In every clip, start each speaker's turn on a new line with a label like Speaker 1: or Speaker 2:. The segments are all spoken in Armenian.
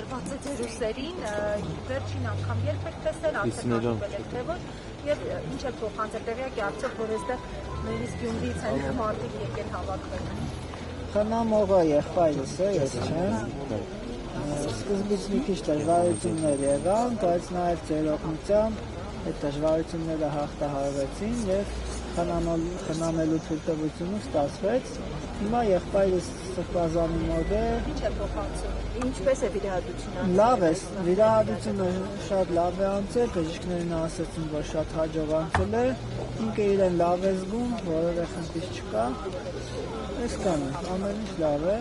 Speaker 1: Հարված է ձեր ուսերին, վերջին անգամ երբ եք տեսել, արդեն հանդիպել եք թե ոչ, եւ ինչ է փոխանցել, տեղյակ է արդյոք, որ այստեղ նույնիսկ Գյումրիից են մարդիկ եկել հավաքվել։
Speaker 2: Խնամողը եղբայրս է, ես չեմ։ Սկզբից մի քիչ դժվարություններ եղան, բայց նաև ձեր օգնությամբ այդ դժվարությունները հաղթահարվեցին եւ խնամելու թույլտվությունը ստացվեց։ Հիմա եղբայրս Սրբազանի մոտ է։
Speaker 1: Ինչ է փոխանցում։ Ինչպես է վիրահատությունը։
Speaker 2: Լավ է, վիրահատությունը շատ լավ է անցել, բժիշկներն ասացին, որ շատ հաջող անցել է։ Ինքը իրեն լավ է զգում, որևէ խնդիր չկա։ Այսքան է, ամեն ինչ լավ է։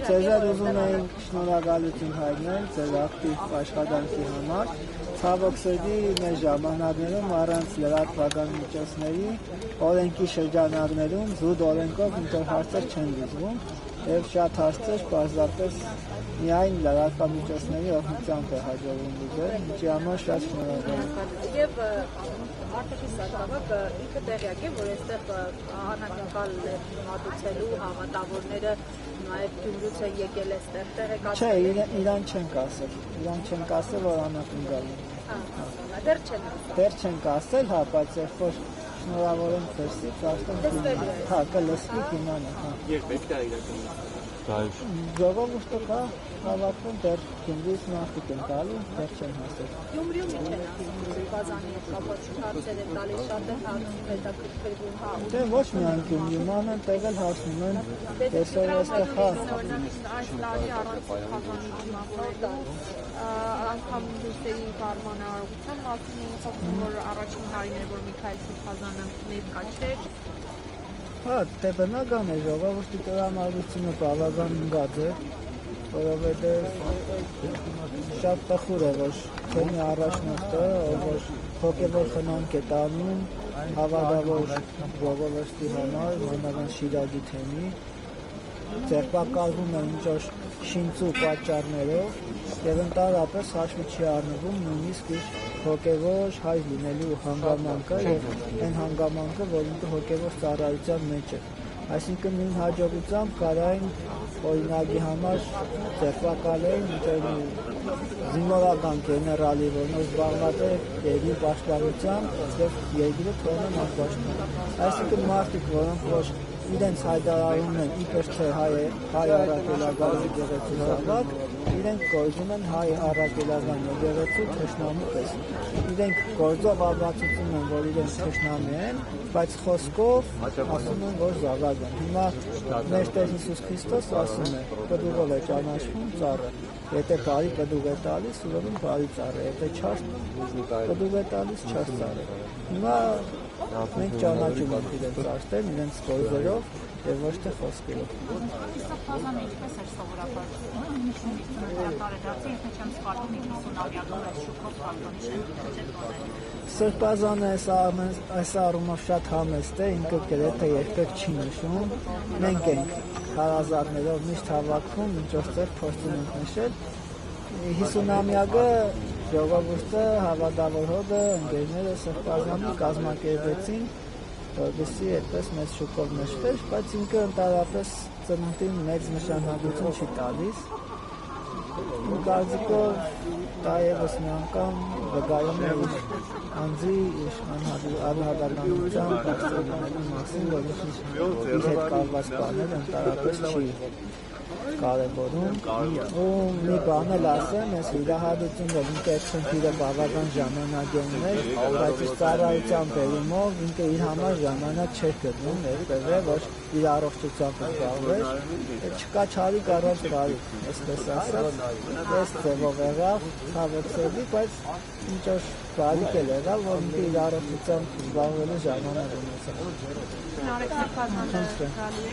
Speaker 2: Ձեզ ուզում էինք շնորհակալություն հայտնել ձեր ակտիվ աշխատանքի համար։ Ցավոք սրտի մեր ժամանակներում առանց լրատվական միջոցների օրենքի շրջանակներում զուտ օրենքով ինչ-որ հարցեր չեն լուծվում եւ շատ հարցեր պարզապես միայն լրատվական միջոցների օգնությամբ է հաջողվում լուծել, ինչի համար շատ շնորհակալ։
Speaker 1: Եվ Արտակի Սարգսակը ինքը տեղյակ է, որ այստեղ անակնկալ է մատուցելու հավատավորները նաև Գյումրուց է եկել այստեղ տեղեկացել։
Speaker 2: Չէ, իրան չենք ասել, որ անակնկալ է։
Speaker 1: Դեռ չեն
Speaker 2: ասել, հա, բայց երբ որ շնորհավոր եմ դրսից, արդեն հա, կլսվի կիմանա, հա։
Speaker 3: Երբ եք դա իրականացնում։
Speaker 2: Ժողովուրդը կա հավաքվում, դեռ Գյումրիից մարդիկ են տալու, դեռ չեն հասել։
Speaker 1: Գյումրիում ինչ են ասում Սրբազանի հետ կապված հարցեր են տալիս, շատ են հարցում, հետաքրքրվում, հա։
Speaker 2: Դե ոչ միայն Գյումրիում, ամեն տեղ էլ հարցնում են, տեսօր այստեղ հա։
Speaker 4: Այս տարի առանց Սրբազանի դիմավորելու անգամ դուսերի բարմանարարության մասին էին խոսում, որ առաջին տարիներ, որ Միքայել Սրբազանը ներկա չէր։
Speaker 2: Հա, դե բնական է, ժողովրդի տրամադրությունը բավականին գաց է, որովհետև շատ տխուր է, որ քանի առաջնորդը, որ հոգևոր խնամք է տանում հավատավոր ժողովրդի համար, մանավանդ Շիրակի թեմի, ձերբակալվում է ինչ-որ շինծու պատճառներով եւ ընդհանրապես հաշվի չի առնվում նույնիսկ իր հոգևոր հայ լինելու հանգամանքը եւ այն հանգամանքը, որ ինքը հոգևոր ծառայության մեջ է։ Այսինքն նույն հաջողությամբ կարային օրինակի համար ձերբակալել զինվորական գեներալի, որն զբաղված է երկրի պաշտպանությամբ եւ երկիրը թողնում անպաշտպան։ Այսինքն մարդիկ, որոնք որ իրենց հայտարարում են իբր թե հայ առաքելական եկեղեցու զավակ, իրենք գործում են հայ առաքելական եկեղեցու թշնամու պես։ Իրենք գործով ապացուցում են, որ իրենք թշնամի են, բայց խոսքով ասում են, որ զավակ են։ Հիմա մեր Տեր Հիսուս Քրիստոս ասում է, կդուղով է ճանաչվում ծառը։ Եթե բարի կդուղ է տալիս, ուրեմն բարի ծառ է, եթե չար կդուղ է տալիս, չար ծառ է։ Հիմա մենք ճանաչում ենք իրենց արտեն, իրենց գործերով եւ ոչ թե խոսքերով։
Speaker 1: Սրբազանը ինչպես էր սովորաբար տարեդարձի, եթե չեմ սխալվում, 50-ամյակում այս շուկով պատկանիշն
Speaker 2: Սրբազանը այս առումով շատ համեստ է, ինքը գրեթե երբեք չի նշում։ Մենք ենք հարազատներով միշտ հավաքվում, ինչ-որ ձեր փորձում ենք նշել։ 50-ամյակը ժողովուրդը, հավատավոր հողը, ընկերները Սրբազանի կազմակերպեցին, որպեսզի այդպես մեծ շուկով նշվեր, բայց ինքը ընդհանրապես ծնունդին մեծ նշանակություն չի տալիս։ Իմ կարծիքով դա ևս մի անգամ վկայում է իր անձի, իր անհատականության բարձրացնելու մասին, որ իր հետ կապված բաներ ընդհանրապես չի կարևորում։ Ու մի բան էլ ասեմ, այս վիրահատությունը, որ ինքը այդ խնդիրը բավական ժամանակ է ուներ, բայց իր ծառայության բերումով ինքը իր համար ժամանակ չէր գտնում, երբևէ որ իր առողջությամբ զբաղվեր, չկա չարիք առանց բարիք, այսպես ասած, այս ձևով եղավ, ցավոք սրտի, բայց ինչ որ բարիք էլ եղավ, որ ինքը իր առողջությամբ զբաղվելու ժամանակ ունեցավ։